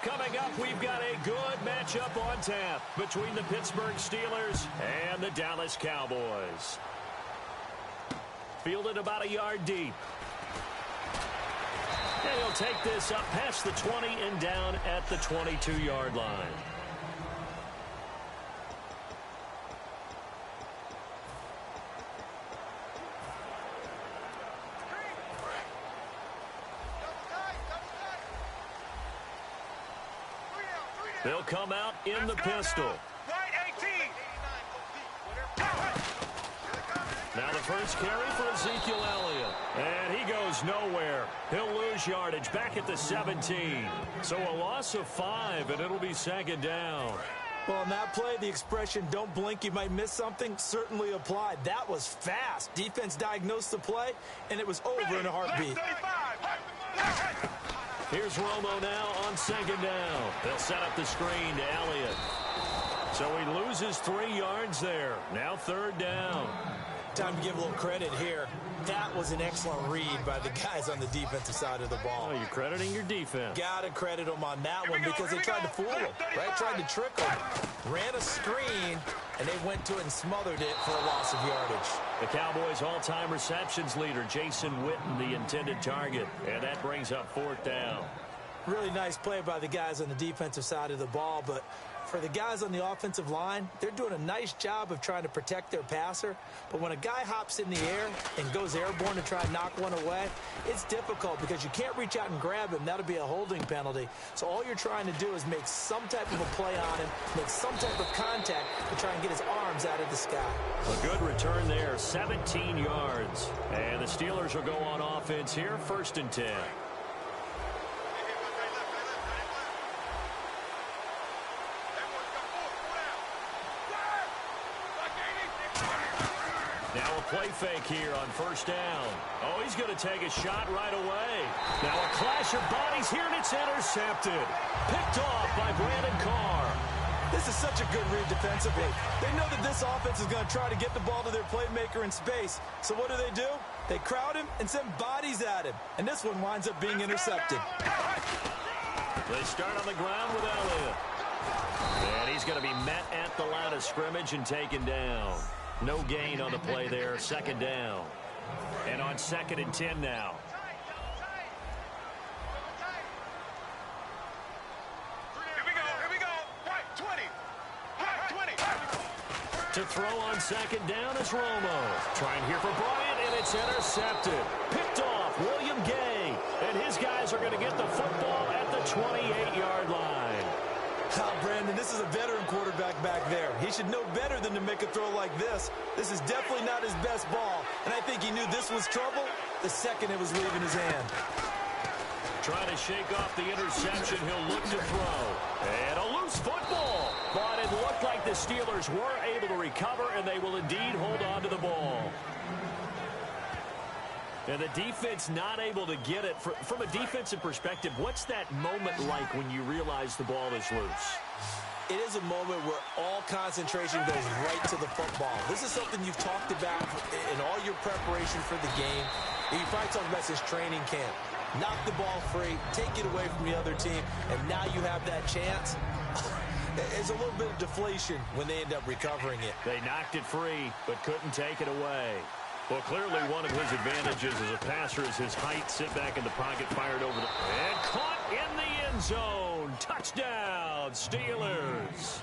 Coming up, we've got a good matchup on tap between the Pittsburgh Steelers and the Dallas Cowboys. Fielded about a yard deep. And he'll take this up past the 20 and down at the 22-yard line. They'll come out in the pistol. Now the first carry for Ezekiel Elliott. And he goes nowhere. He'll lose yardage back at the 17. So a loss of 5, and it'll be second down. Well, on that play, the expression, don't blink, you might miss something, certainly applied. That was fast. Defense diagnosed the play, and it was over in a heartbeat. Here's Romo now on second down. They'll set up the screen to Elliott. So he loses 3 yards there. Now third down. Time to give a little credit here. That was an excellent read by the guys on the defensive side of the ball. Oh, you're crediting your defense. Got to credit them on that one because they tried to fool him, right? Tried to trick him. Ran a screen, and they went to it and smothered it for a loss of yardage. The Cowboys' all-time receptions leader, Jason Witten, the intended target. And that brings up fourth down. Really nice play by the guys on the defensive side of the ball, but for the guys on the offensive line, they're doing a nice job of trying to protect their passer. But when a guy hops in the air and goes airborne to try and knock one away, it's difficult because you can't reach out and grab him. That'll be a holding penalty. So all you're trying to do is make some type of a play on him, make some type of contact to try and get his arms out of the sky. A good return there, 17 yards. And the Steelers will go on offense here, 1st and 10. Play fake here on first down. Oh, he's going to take a shot right away. Now a clash of bodies here, and it's intercepted. Picked off by Brandon Carr. This is such a good read defensively. They know that this offense is going to try to get the ball to their playmaker in space. So what do? They crowd him and send bodies at him. And this one winds up being intercepted. They start on the ground with Elliott. And he's going to be met at the line of scrimmage and taken down. No gain on the play there, second down. And on 2nd and 10 now. Here we go. 20. To throw on second down is Romo. Trying here for Bryant, and it's intercepted. Picked off, William Gay. And his guys are going to get the football at the 28-yard line. Brandon, this is a veteran quarterback back there. He should know better than to make a throw like this. This is definitely not his best ball, and I think he knew this was trouble the second it was leaving his hand. Trying to shake off the interception, he'll look to throw. And a loose football. But it looked like the Steelers were able to recover, and they will indeed hold on to the ball. And the defense not able to get it. From a defensive perspective, what's that moment like when you realize the ball is loose? It is a moment where all concentration goes right to the football. This is something you've talked about in all your preparation for the game. You probably talked about since training camp. Knock the ball free, take it away from the other team, and now you have that chance. It's a little bit of deflation when they end up recovering it. They knocked it free, but couldn't take it away. Well, clearly one of his advantages as a passer is his height. Sit back in the pocket, fired over and caught in the end zone. Touchdown, Steelers.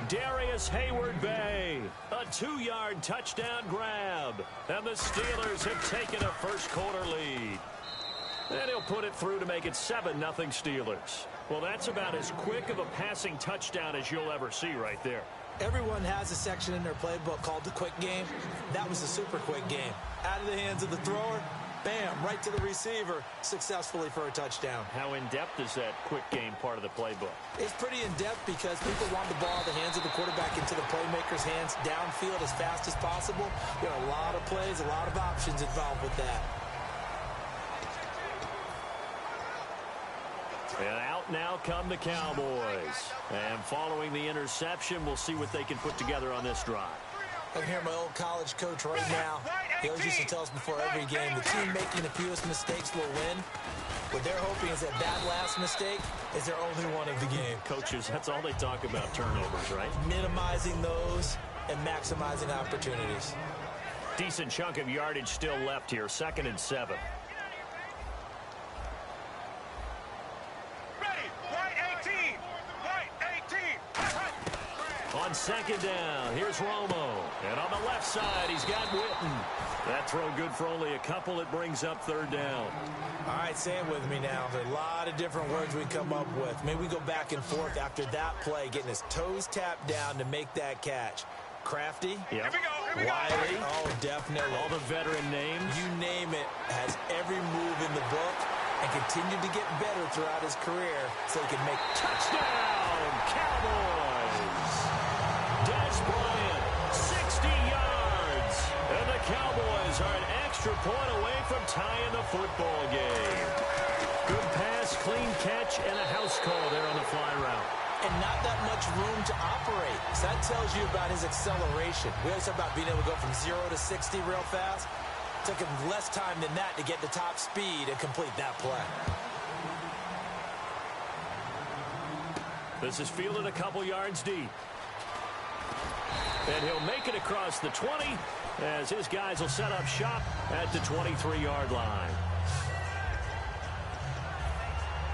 Darius Hayward-Bay, a 2-yard touchdown grab. And the Steelers have taken a first-quarter lead. And he'll put it through to make it 7-0 Steelers. Well, that's about as quick of a passing touchdown as you'll ever see right there. Everyone has a section in their playbook called the quick game. That was a super quick game. Out of the hands of the thrower, bam, right to the receiver, successfully for a touchdown. How in-depth is that quick game part of the playbook? It's pretty in-depth because people want the ball out of the hands of the quarterback into the playmaker's hands downfield as fast as possible. There are a lot of plays, a lot of options involved with that. And out now come the Cowboys. And following the interception, we'll see what they can put together on this drive. I can hear my old college coach right now. He always used to tell us before every game, the team making the fewest mistakes will win. What they're hoping is that last mistake is their only one of the game. Coaches, that's all they talk about, turnovers, right? Minimizing those and maximizing opportunities. Decent chunk of yardage still left here. 2nd and 7. Ready. White 18. White 18. On 2nd down, here's Romo. And on the left side, he's got Witten. That throw good for only a couple. It brings up 3rd down. All right, say it with me now. There are a lot of different words we come up with. Maybe we go back and forth after that play, getting his toes tapped down to make that catch. Crafty. Yep. Here we go. Wiley. Oh, definitely. All the veteran names. You name it, has every move in the book and continued to get better throughout his career so he can make Touchdown, Cowboys. Des Bryant, 60 yards. And the Cowboys are an extra point away from tying the football game. Good pass, clean catch, and a house call there on the fly route. and not that much room to operate. So that tells you about his acceleration. We always talk about being able to go from 0 to 60 real fast. Took him less time than that to get to top speed and complete that play. This is fielded a couple yards deep. And he'll make it across the 20 as his guys will set up shop at the 23-yard line.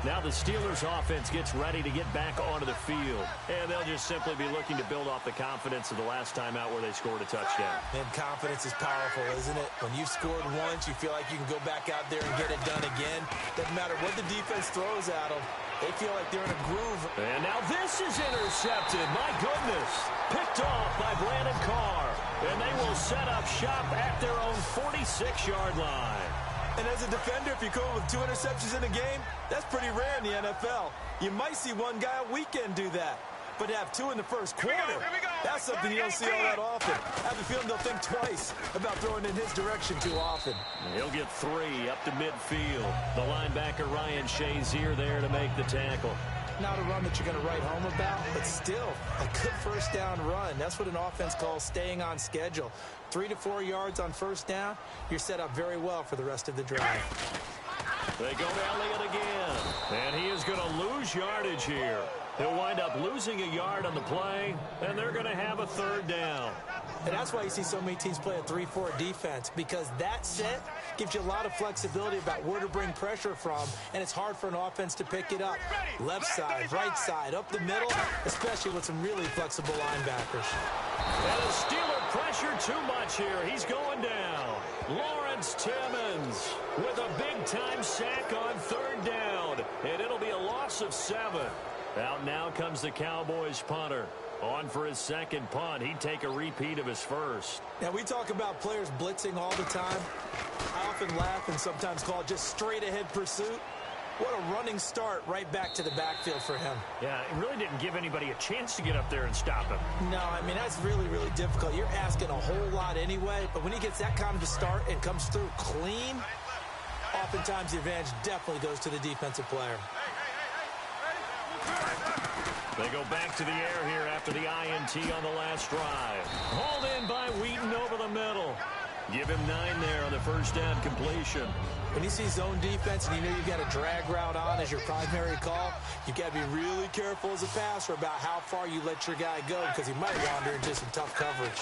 Now the Steelers offense gets ready to get back onto the field. And they'll just simply be looking to build off the confidence of the last time out where they scored a touchdown. And confidence is powerful, isn't it? When you've scored once, you feel like you can go back out there and get it done again. Doesn't matter what the defense throws at them. They feel like they're in a groove. And now this is intercepted. My goodness. Picked off by Brandon Carr. And they will set up shop at their own 46-yard line. And as a defender, if you come with 2 interceptions in a game, that's pretty rare in the NFL. You might see one guy a weekend do that. But to have 2 in the first quarter, that's something you don't see all that often. I have a feeling they'll think twice about throwing in his direction too often. He'll get 3 up to midfield. The linebacker Ryan Shazier there to make the tackle. Not a run that you're going to write home about, but still a good first down run. That's what an offense calls staying on schedule. 3 to 4 yards on first down, you're set up very well for the rest of the drive. They go to Elliott again, and he is going to lose yardage here. He'll wind up losing a yard on the play, and they're going to have a 3rd down. And that's why you see so many teams play a 3-4 defense, because that set gives you a lot of flexibility about where to bring pressure from, and it's hard for an offense to pick it up. Left side, right side, up the middle, especially with some really flexible linebackers. And the Steeler pressure too much here. He's going down. Lawrence Timmons with a big-time sack on 3rd down, and it'll be a loss of 7. Out now comes the Cowboys punter. On for his 2nd punt. He'd take a repeat of his first. Now, we talk about players blitzing all the time. I often laugh and sometimes call it just straight-ahead pursuit. What a running start right back to the backfield for him. Yeah, it really didn't give anybody a chance to get up there and stop him. No, I mean, that's really, really difficult. You're asking a whole lot anyway, but when he gets that kind of a start and comes through clean, oftentimes the advantage definitely goes to the defensive player. They go back to the air here after the INT on the last drive. Hauled in by Wheaton over the middle. Give him 9 there on the first down completion. When you see zone defense and you know you've got a drag route on as your primary call, you've got to be really careful as a passer about how far you let your guy go, because he might wander into some tough coverage.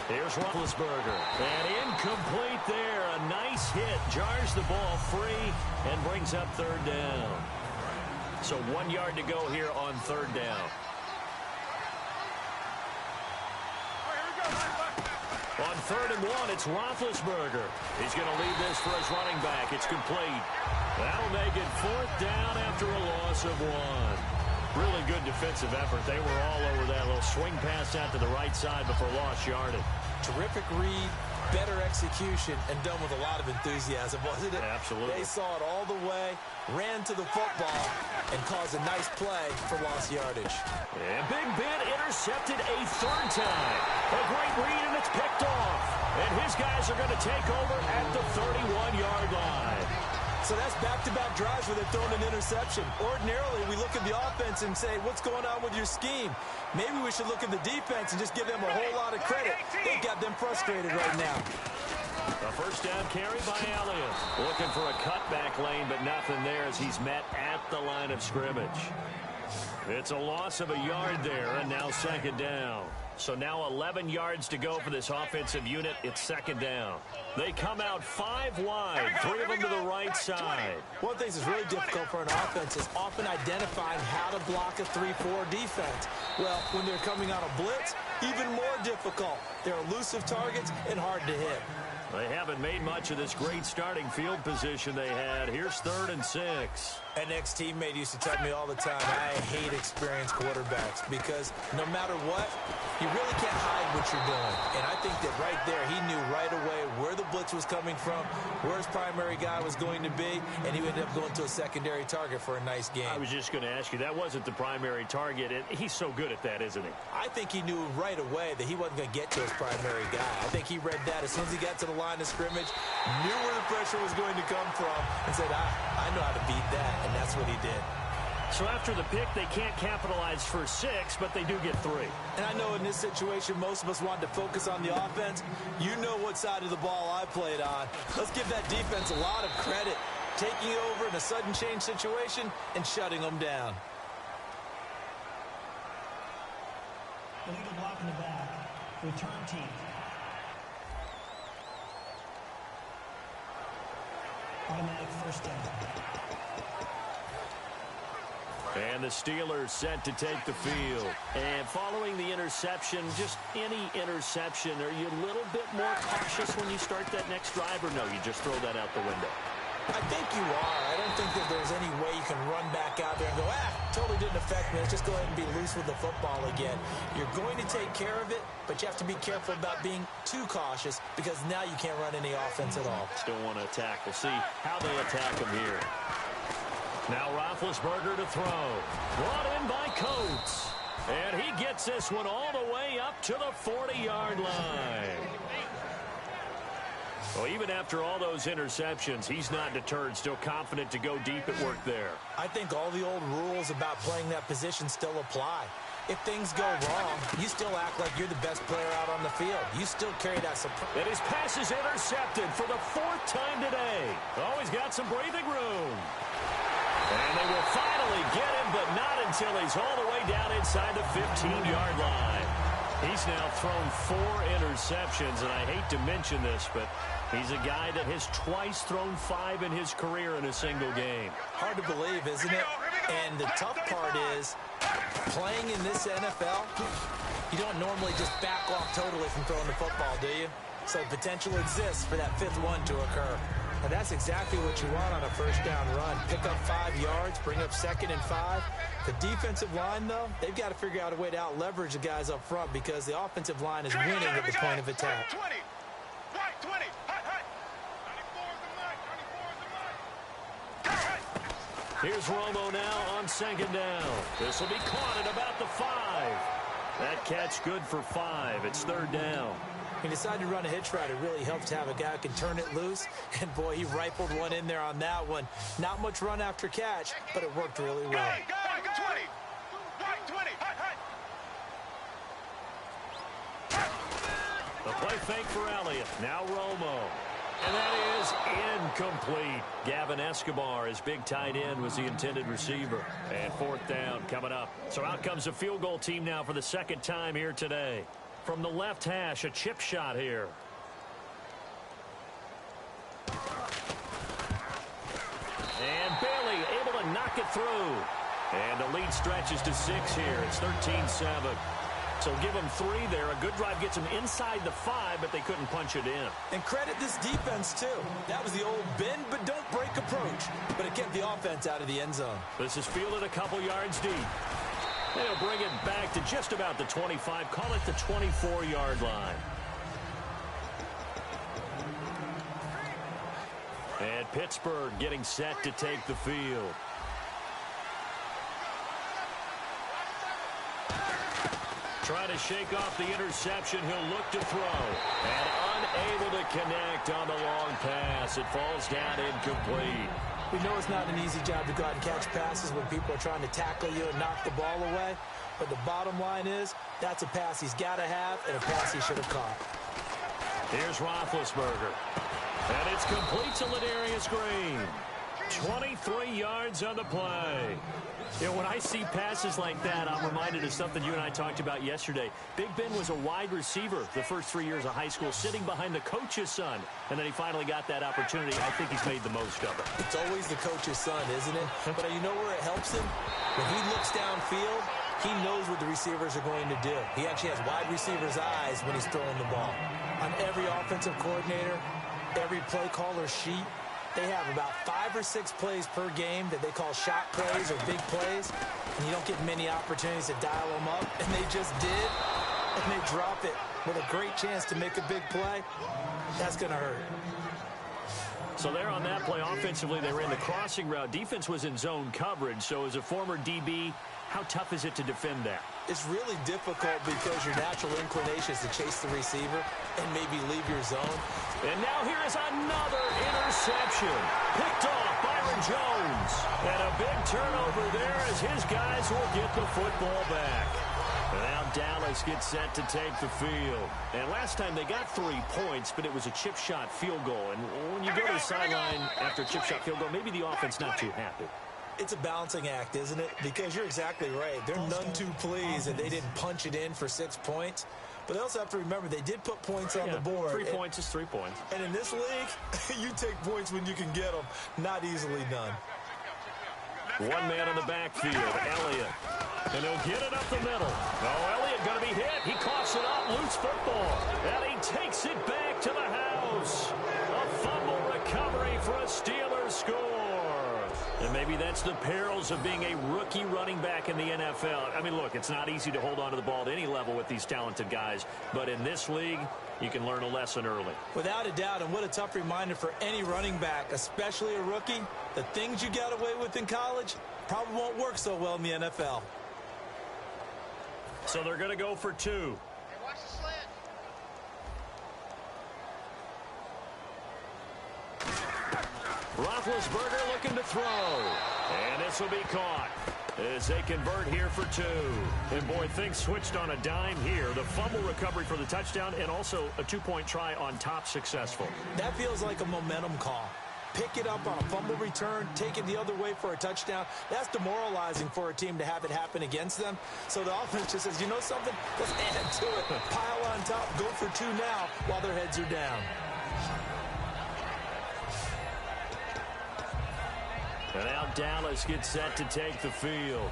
Here's Roethlisberger. And incomplete there. A nice hit. Jars the ball free and brings up 3rd down. So 1 yard to go here on 3rd down. On 3rd and 1, it's Roethlisberger. He's going to leave this for his running back. It's complete. That'll make it 4th down after a loss of 1. Really good defensive effort. They were all over that little swing pass out to the right side before lost yardage. Terrific read, better execution, and done with a lot of enthusiasm, wasn't it? Absolutely. They saw it all the way, ran to the football, and caused a nice play for lost yardage. And Big Ben intercepted a 3rd time. A great read, and it's picked off. And his guys are going to take over at the 31-yard line. So that's back-to-back drives where they're throwing an interception. Ordinarily, we look at the offense and say, what's going on with your scheme? Maybe we should look at the defense and just give them a whole lot of credit. They've got them frustrated right now. A first down carry by Elliott. Looking for a cutback lane, but nothing there as he's met at the line of scrimmage. It's a loss of a yard there, and now second down. So now 11 yards to go for this offensive unit. It's second down. They come out 5 wide, 3 of them to the right side. One thing that's really difficult for an offense is often identifying how to block a 3-4 defense. Well, when they're coming on a blitz, even more difficult. They're elusive targets and hard to hit. They haven't made much of this great starting field position they had. Here's 3rd and 6. An ex-teammate used to tell me all the time, I hate experienced quarterbacks because no matter what, you really can't hide what you're doing. And I think that right there, he knew right away where the blitz was coming from, where his primary guy was going to be, and he ended up going to a secondary target for a nice game. I was just going to ask you, that wasn't the primary target. He's so good at that, isn't he? I think he knew right away that he wasn't going to get to his primary guy. I think he read that as soon as he got to the line of scrimmage, knew where the pressure was going to come from, and said, I know how to beat that, and that's what he did. So after the pick, they can't capitalize for 6, but they do get 3. And I know in this situation, most of us wanted to focus on the offense. You know what side of the ball I played on. Let's give that defense a lot of credit, taking over in a sudden change situation and shutting them down. Illegal block in the back. Return team. Automatic first down. And the Steelers set to take the field. And following the interception, just any interception, are you a little bit more cautious when you start that next drive, or no, you just throw that out the window? I think you are. I don't think that there's any way you can run back out there and go, totally didn't affect me. Let's just go ahead and be loose with the football again. You're going to take care of it, but you have to be careful about being too cautious because now you can't run any offense at all. Still want to attack. We'll see how they attack him here. Now Roethlisberger to throw. Brought in by Coates. And he gets this one all the way up to the 40-yard line. Well, even after all those interceptions, he's not deterred, still confident to go deep at work there. I think all the old rules about playing that position still apply. If things go wrong, you still act like you're the best player out on the field. You still carry that support. And his pass is intercepted for the 4th time today. Always got some breathing room. And they will finally get him, but not until he's all the way down inside the 15-yard line. He's now thrown 4 interceptions, and I hate to mention this, but he's a guy that has twice thrown 5 in his career in a single game. Hard to believe, isn't it? And the tough part is, playing in this NFL, you don't normally just back off totally from throwing the football, do you? So potential exists for that 5th one to occur. And that's exactly what you want on a first down run. Pick up 5 yards, bring up 2nd and 5. The defensive line, though, they've got to figure out a way to out-leverage the guys up front because the offensive line is winning at the point of attack. 20. Right 20. Hot. 94 is the mark. Here's Romo now on 2nd down. This will be caught at about the 5. That catch good for 5. It's 3rd down. He decided to run a hitch route. It really helps to have a guy who can turn it loose. And, boy, he rifled one in there on that one. Not much run after catch, but it worked really well. Right 20. Right 20. Hot. The play fake for Elliott. Now Romo. And that is incomplete. Gavin Escobar, his big tight end, was the intended receiver. And 4th down coming up. So out comes the field goal team now for the 2nd time here today. From the left hash, a chip shot here. And Bailey able to knock it through. And the lead stretches to 6 here. It's 13-7. So give them 3 there. A good drive gets them inside the 5, but they couldn't punch it in. And credit this defense, too. That was the old bend but don't break approach. But it kept the offense out of the end zone. This is fielded a couple yards deep. They'll bring it back to just about the 25. Call it the 24-yard line. And Pittsburgh getting set to take the field. Trying to shake off the interception. He'll look to throw. And unable to connect on the long pass. It falls down incomplete. We know it's not an easy job to go out and catch passes when people are trying to tackle you and knock the ball away. But the bottom line is, that's a pass he's got to have and a pass he should have caught. Here's Roethlisberger. And it's complete to Ladarius Green. 23 yards on the play. You know, when I see passes like that, I'm reminded of something you and I talked about yesterday. Big Ben was a wide receiver the first 3 years of high school, sitting behind the coach's son. And then he finally got that opportunity. I think he's made the most of it. It's always the coach's son, isn't it? But you know where it helps him? When he looks downfield, he knows what the receivers are going to do. He actually has wide receivers' eyes when he's throwing the ball. On every offensive coordinator, every play caller sheet, they have about 5 or 6 plays per game that they call shot plays or big plays, and you don't get many opportunities to dial them up, and they just did, and they drop it with a great chance to make a big play. That's going to hurt. So there on that play, offensively, they ran the crossing route. Defense was in zone coverage, so as a former DB, how tough is it to defend that? It's really difficult because your natural inclination is to chase the receiver and maybe leave your zone. And now here is another interception. Picked off Byron Jones. And a big turnover there as his guys will get the football back. And now Dallas gets set to take the field. And last time they got 3 points, but it was a chip shot field goal. And when you go to the sideline after a chip shot field goal, maybe the offense not too happy. It's a balancing act, isn't it? Because you're exactly right. They're none too pleased that they didn't punch it in for 6 points. But they also have to remember they did put points on the board. 3 points is 3 points. And in this league, you take points when you can get them. Not easily done. One man in the backfield, Elliott. And he'll get it up the middle. Oh, Elliott going to be hit. He coughs it up, loose football. And he takes it back to the house. A fumble recovery for a Steelers score. And maybe that's the perils of being a rookie running back in the NFL. I mean, look, it's not easy to hold on to the ball at any level with these talented guys. But in this league, you can learn a lesson early. Without a doubt, and what a tough reminder for any running back, especially a rookie. The things you got away with in college probably won't work so well in the NFL. So they're going to go for 2. Hey, watch the slant. Roethlisberger looking to throw. And this will be caught as they convert here for 2. And, boy, things switched on a dime here. The fumble recovery for the touchdown and also a 2-point try on top successful. That feels like a momentum call. Pick it up on a fumble return, take it the other way for a touchdown. That's demoralizing for a team to have it happen against them. So the offense just says, you know something? Let's add to it. Pile on top, go for 2 now while their heads are down. And now Dallas gets set to take the field.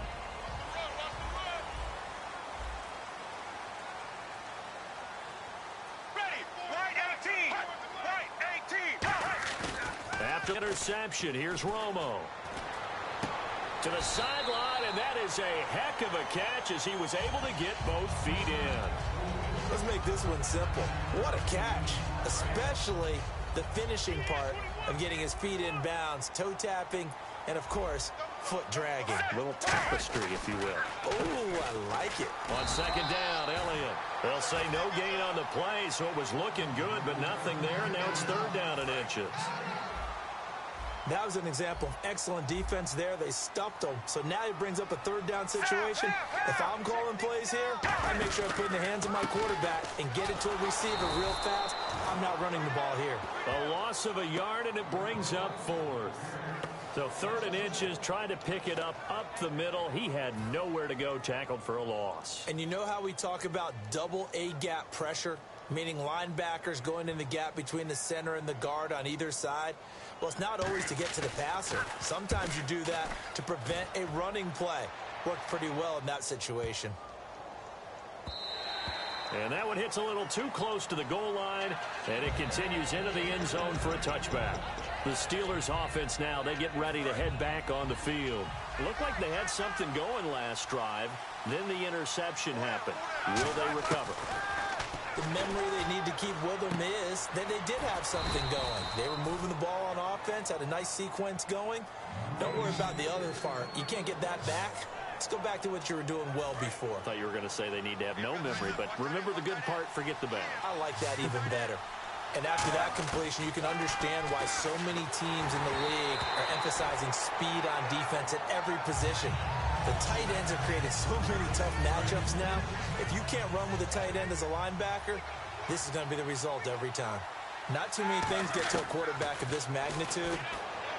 Ready. Right 18. Right 18. After interception, here's Romo. To the sideline, and that is a heck of a catch as he was able to get both feet in. Let's make this one simple. What a catch, especially the finishing part of getting his feet in bounds, toe tapping, and, of course, foot dragging. A little tapestry, if you will. Oh, I like it. On second down, Elliott. They'll say no gain on the play, so it was looking good, but nothing there, and now it's 3rd down and inches. That was an example of excellent defense there. They stuffed them. So now it brings up a 3rd down situation. If I'm calling plays here, I make sure I put it in the hands of my quarterback and get it to a receiver real fast. I'm not running the ball here. A loss of a yard, and it brings up 4th. So 3rd and inches, trying to pick it up the middle. He had nowhere to go, tackled for a loss. And you know how we talk about double A-gap pressure, meaning linebackers going in the gap between the center and the guard on either side? Well, it's not always to get to the passer. Sometimes you do that to prevent a running play. Worked pretty well in that situation. And that one hits a little too close to the goal line, and it continues into the end zone for a touchback. The Steelers offense now, they get ready to head back on the field. Looked like they had something going last drive. Then the interception happened. Will they recover? The memory they need to keep with them is that they did have something going. They were moving the ball on offense, had a nice sequence going. Don't worry about the other part. You can't get that back. Let's go back to what you were doing well before. I thought you were going to say they need to have no memory, but remember the good part, forget the bad. I like that even better. And after that completion, you can understand why so many teams in the league are emphasizing speed on defense at every position. The tight ends have created so many tough matchups now. If you can't run with a tight end as a linebacker, This is going to be the result every time. Not too many things get to a quarterback of this magnitude,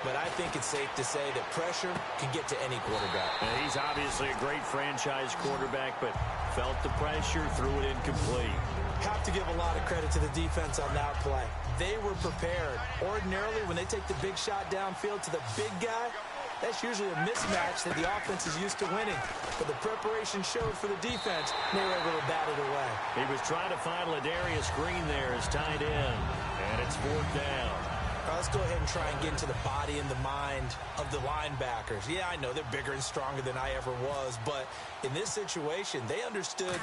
but I think it's safe to say that pressure can get to any quarterback. And he's obviously a great franchise quarterback, but felt the pressure, threw it incomplete. Have to give a lot of credit to the defense on that play. They were prepared. Ordinarily, when they take the big shot downfield to the big guy, that's usually a mismatch that the offense is used to winning. But the preparation showed for the defense, and they were able to bat it away. He was trying to find Ladarius Green there as tight end, and it's 4th down. All right, let's go ahead and try and get into the body and the mind of the linebackers. Yeah, I know they're bigger and stronger than I ever was, but in this situation, they understood.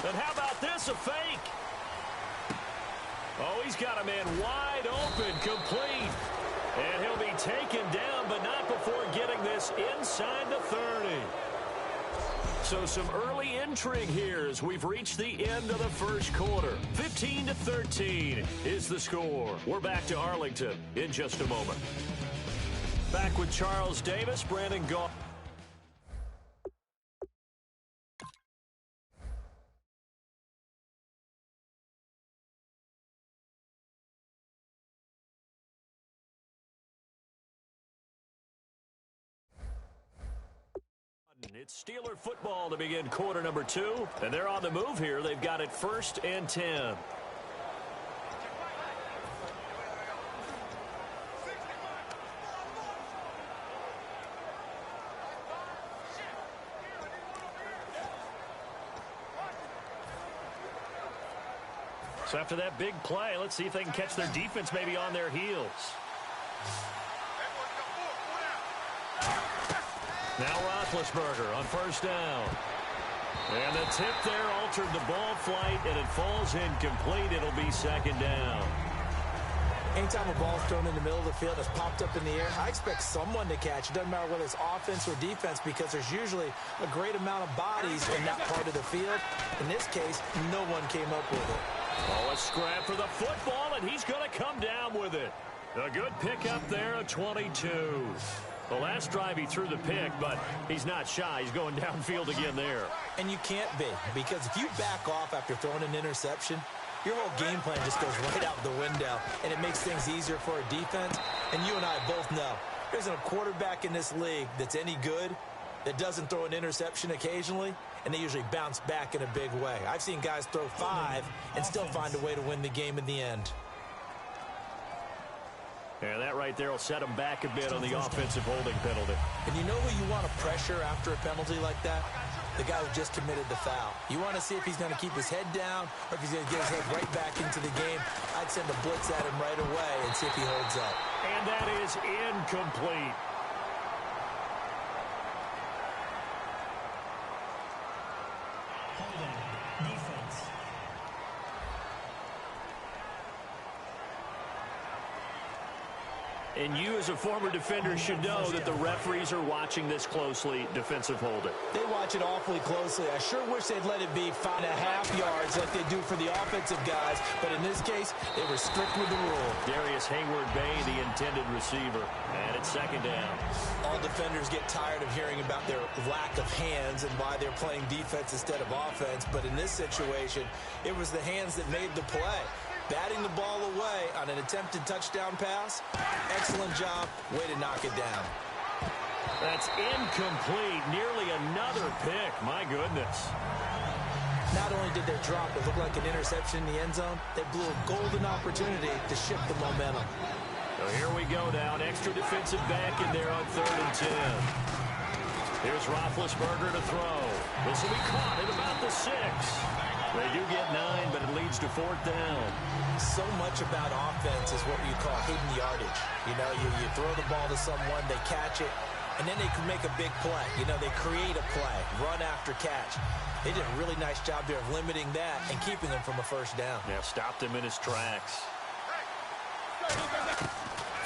And how about this, a fake? Oh, he's got a man wide open, complete. And he'll be taken down, but not before getting this inside the 30. So some early intrigue here as we've reached the end of the first quarter. 15-13 is the score. We're back to Arlington in just a moment. Back with Charles Davis, Brandon Gault. It's Steeler football to begin quarter number 2, and they're on the move here. They've got it 1st and 10. So after that big play, let's see if they can catch their defense maybe on their heels. Now Roethlisberger on 1st down. And the tip there altered the ball flight, and it falls incomplete. It'll be 2nd down. Anytime a ball's thrown in the middle of the field that's popped up in the air, I expect someone to catch. It doesn't matter whether it's offense or defense because there's usually a great amount of bodies in that part of the field. In this case, no one came up with it. Oh, a scrap for the football, and he's going to come down with it. A good pickup there of 22. The last drive he threw the pick, but he's not shy. He's going downfield again there. And you can't be, because if you back off after throwing an interception, your whole game plan just goes right out the window, and it makes things easier for a defense. And you and I both know there isn't a quarterback in this league that's any good that doesn't throw an interception occasionally, and they usually bounce back in a big way. I've seen guys throw 5 and still find a way to win the game in the end. And that right there will set him back a bit on the offensive holding penalty. And you know who you want to pressure after a penalty like that? The guy who just committed the foul. You want to see if he's going to keep his head down or if he's going to get his head right back into the game. I'd send a blitz at him right away and see if he holds up. And that is incomplete. Holding. Defense. And you as a former defender should know that the referees are watching this closely, defensive holding. They watch it awfully closely. I sure wish they'd let it be 5.5 yards like they do for the offensive guys, but in this case, they were strict with the rule. Darius Hayward-Bay, the intended receiver, and it's 2nd down. All defenders get tired of hearing about their lack of hands and why they're playing defense instead of offense, but in this situation, it was the hands that made the play. Batting the ball away on an attempted touchdown pass. Excellent job. Way to knock it down. That's incomplete. Nearly another pick. My goodness. Not only did they drop it look like an interception in the end zone, they blew a golden opportunity to shift the momentum. So here we go now. An extra defensive back in there on 3rd and 10. Here's Roethlisberger to throw. This will be caught at about the 6. They do get 9, but it leads to 4th down. So much about offense is what you call hidden yardage. You know, you throw the ball to someone, they catch it, and then they can make a big play. You know, they create a play, run after catch. They did a really nice job there of limiting that and keeping them from a 1st down. Yeah, stopped him in his tracks.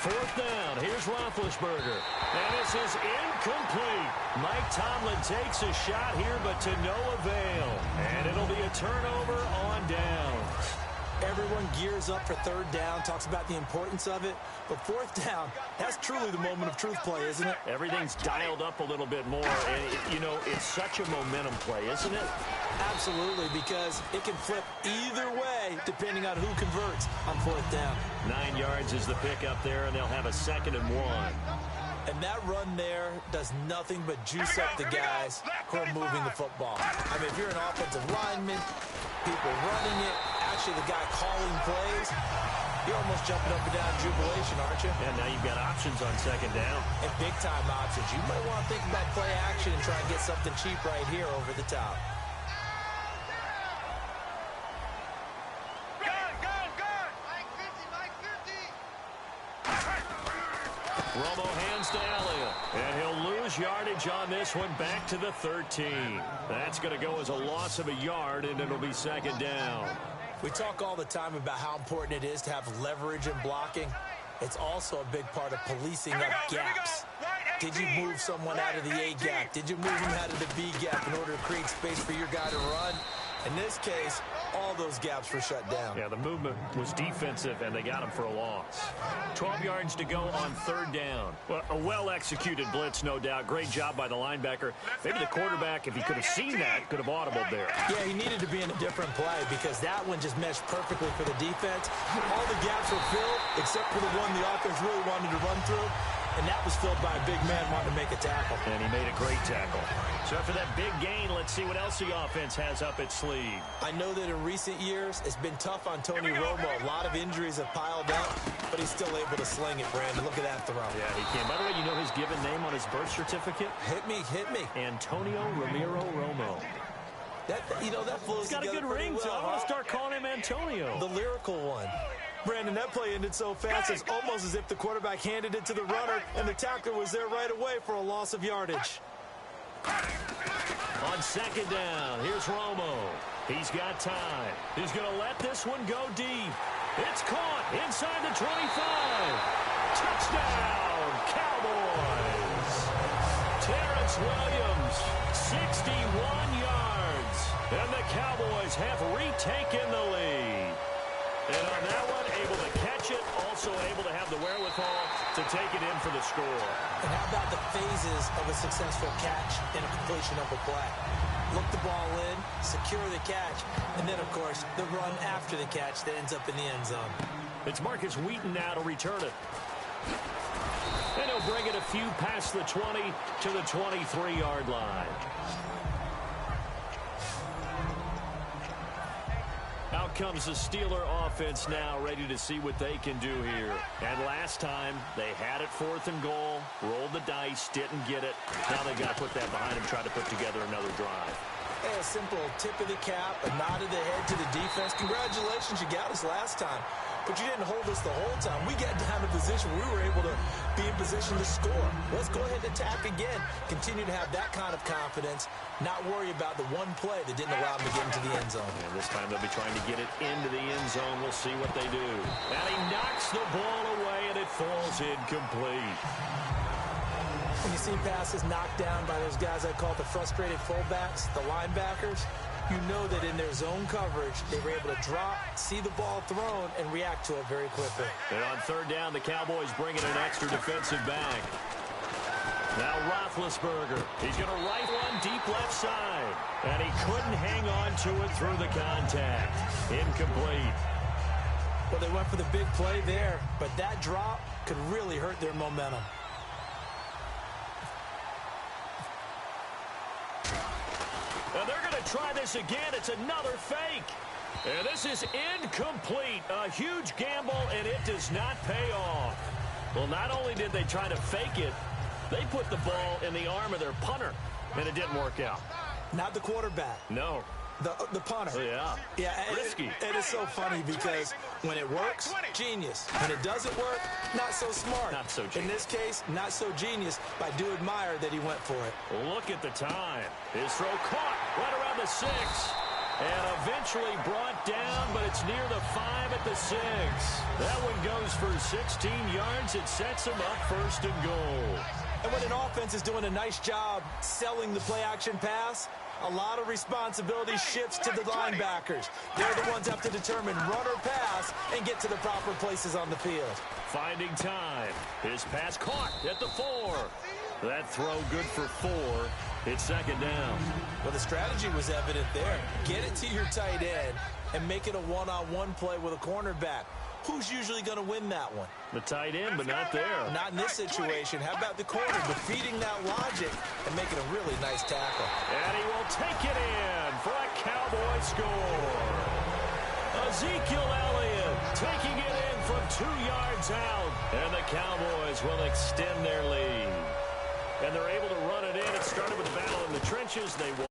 4th down. Here's Roethlisberger. And this is incomplete. Mike Tomlin takes a shot here, but to no avail. And it'll be a turnover on downs. Everyone gears up for third down, talks about the importance of it. But fourth down, that's truly the moment of truth play, isn't it? Everything's dialed up a little bit more. And, it's such a momentum play, isn't it? Absolutely, because it can flip either way depending on who converts on fourth down. 9 yards is the pickup there, and they'll have a 2nd and 1. And that run there does nothing but juice up the guys who are moving the football. I mean, if you're an offensive lineman, people running it, actually the guy calling plays, you're almost jumping up and down in jubilation, aren't you? And now you've got options on 2nd down. And big-time options. You might want to think about play action and try and get something cheap right here over the top. Romo hands to Elliott, and he'll lose yardage on this one back to the 13. That's going to go as a loss of a yard, and it'll be 2nd down. We talk all the time about how important it is to have leverage in blocking. It's also a big part of policing up gaps. Did you move someone out of the A gap? Did you move him out of the B gap in order to create space for your guy to run? In this case, all those gaps were shut down. Yeah, the movement was defensive, and they got him for a loss. 12 yards to go on 3rd down. Well, a well-executed blitz, no doubt. Great job by the linebacker. Maybe the quarterback, if he could have seen that, could have audibled there. Yeah, he needed to be in a different play because that one just meshed perfectly for the defense. All the gaps were filled except for the one the offense really wanted to run through. And that was filled by a big man wanting to make a tackle. And he made a great tackle. So after that big gain, let's see what else the offense has up its sleeve. I know that in recent years, it's been tough on Tony Romo. A lot of injuries have piled up, but he's still able to sling it, Brandon. Look at that throw. Yeah, he can. By the way, you know his given name on his birth certificate? Hit me. Antonio Ramiro Romo. That flows He's got a together good pretty ring, so well, I'm going to start calling him Antonio. The lyrical one. Brandon, that play ended so fast, it's almost as if the quarterback handed it to the runner, and the tackler was there right away for a loss of yardage. On 2nd down, here's Romo. He's got time. He's going to let this one go deep. It's caught inside the 25. Touchdown, Cowboys. Terrence Williams, 61 yards. And the Cowboys have retaken the lead. And on that one, able to catch it, also able to have the wherewithal to take it in for the score. And how about the phases of a successful catch and a completion of a play? Look the ball in, secure the catch, and then, of course, the run after the catch that ends up in the end zone. It's Marcus Wheaton now to return it. And he'll bring it a few past the 20 to the 23-yard line. Out comes the Steeler offense now, ready to see what they can do here. And last time, they had it 4th and goal, rolled the dice, didn't get it. Now they've got to put that behind them, try to put together another drive. Hey, a simple tip of the cap, a nod of the head to the defense. Congratulations, you got us last time. But you didn't hold us the whole time. We got down to position. We were able to be in position to score. Let's go ahead and attack again. Continue to have that kind of confidence. Not worry about the one play that didn't allow them to get into the end zone. And this time they'll be trying to get it into the end zone. We'll see what they do. And he knocks the ball away, and it falls incomplete. When you see passes knocked down by those guys I call the frustrated fullbacks, the linebackers, you know that in their zone coverage, they were able to drop, see the ball thrown, and react to it very quickly. And on 3rd down, the Cowboys bring in an extra defensive back. Now Roethlisberger. He's going to right one deep left side. And he couldn't hang on to it through the contact. Incomplete. Well, they went for the big play there, but that drop could really hurt their momentum. Now they're going to try this again. It's another fake. And this is incomplete. A huge gamble, and it does not pay off. Well, not only did they try to fake it, they put the ball in the arm of their punter, and it didn't work out. Not the quarterback. No. The punter. Oh, yeah. Yeah, risky. It is so funny because when it works, genius. When it doesn't work, not so smart. Not so genius. In this case, not so genius, but I do admire that he went for it. Look at the time. His throw caught right around the 6. And eventually brought down, but it's near the 5 at the 6. That one goes for 16 yards. It sets him up 1st and goal. And when an offense is doing a nice job selling the play-action pass, a lot of responsibility shifts to the linebackers. They're the ones that have to determine run or pass and get to the proper places on the field. Finding time. His pass caught at the 4. That throw good for 4. It's second down. Well, the strategy was evident there. Get it to your tight end and make it a one-on-one play with a cornerback. Who's usually going to win that one? The tight end, but not there. Not in this situation. How about the corner defeating that logic and making a really nice tackle? And he will take it in for a Cowboy score. Ezekiel Elliott taking it in from 2 yards out. And the Cowboys will extend their lead. And they're able to run it in. It started with a battle in the trenches. They won.